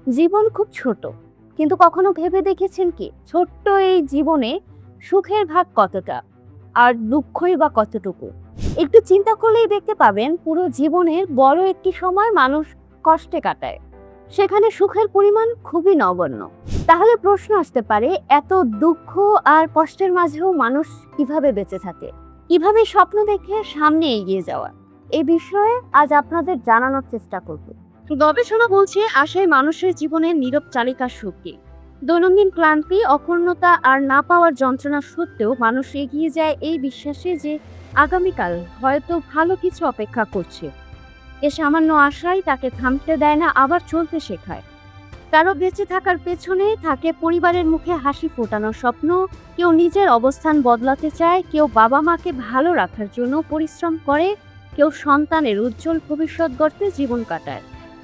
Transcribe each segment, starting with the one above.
জীবন খুব ছোট, কিন্তু কখনো ভেবে দেখেছেন কি ছোট্ট এই জীবনে সুখের ভাগ কতটা আর দুঃখই বা কতটুকু? একটু চিন্তা করলেই দেখতে পাবেন পুরো জীবনের বড় একটি সময় মানুষ কষ্টে কাটায়, সেখানে সুখের পরিমাণ খুবই নগণ্য। তাহলে প্রশ্ন আসতে পারে, এত দুঃখ আর কষ্টের মাঝেও মানুষ কিভাবে বেঁচে থাকে, কিভাবে স্বপ্ন দেখে সামনে এগিয়ে যাওয়া? এই বিষয়ে আজ আপনাদের জানানোর চেষ্টা করব। গবেষণা বলছে আশাই মানুষের জীবনের নীরব চালিকার শক্তি। দৈনন্দিন ক্লান্তি, অপূর্ণতা আর না পাওয়ার যন্ত্রণা সত্ত্বেও মানুষ এগিয়ে যায় এই বিশ্বাসে যে আগামীকাল হয়তো ভালো কিছু অপেক্ষা করছে। এ সামান্য আশাই তাকে থামতে দেয় না, আবার চলতে শেখায়। কারো বেঁচে থাকার পেছনে থাকে পরিবারের মুখে হাসি ফোটানোর স্বপ্ন, কেউ নিজের অবস্থান বদলাতে চায়, কেউ বাবা মাকে ভালো রাখার জন্য পরিশ্রম করে, কেউ সন্তানের উজ্জ্বল ভবিষ্যৎ গড়তে জীবন কাটায়,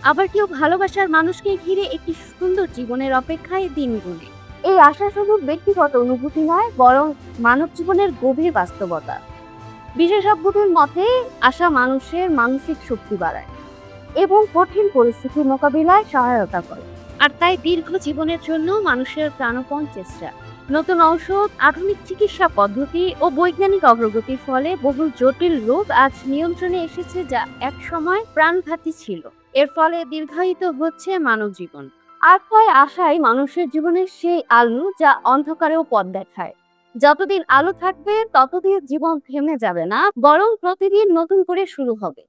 আবার কেউ ভালোবাসার মানুষকে ঘিরে একটি সুন্দর জীবনের অপেক্ষায় দিন গুনে। এই আশা শুধু ব্যক্তিগত অনুভূতি নয়, বরং মানব জীবনের গভীর বাস্তবতা। বিশেষজ্ঞদের মতে আশা মানুষের মানসিক শক্তি বাড়ায় এবং কঠিন পরিস্থিতি মোকাবিলায় সহায়তা করে। আর তাই দীর্ঘ জীবনের জন্য মানুষের প্রাণপণ চেষ্টা। নতুন ঔষধ, আধুনিক চিকিৎসা পদ্ধতি ও বৈজ্ঞানিক অগ্রগতির ফলে বহু জটিল রোগ আজ নিয়ন্ত্রণে এসেছে, যা একসময় প্রাণঘাতী ছিল। এর ফলে দীর্ঘায়িত হচ্ছে মানব জীবন। আর তাই আশাই মানুষের জীবনের সেই আলো যা অন্ধকারেও পথ দেখায়। যতদিন আলো থাকবে ততদিন জীবন থেমে যাবে না, বরং প্রতিদিন নতুন করে শুরু হবে।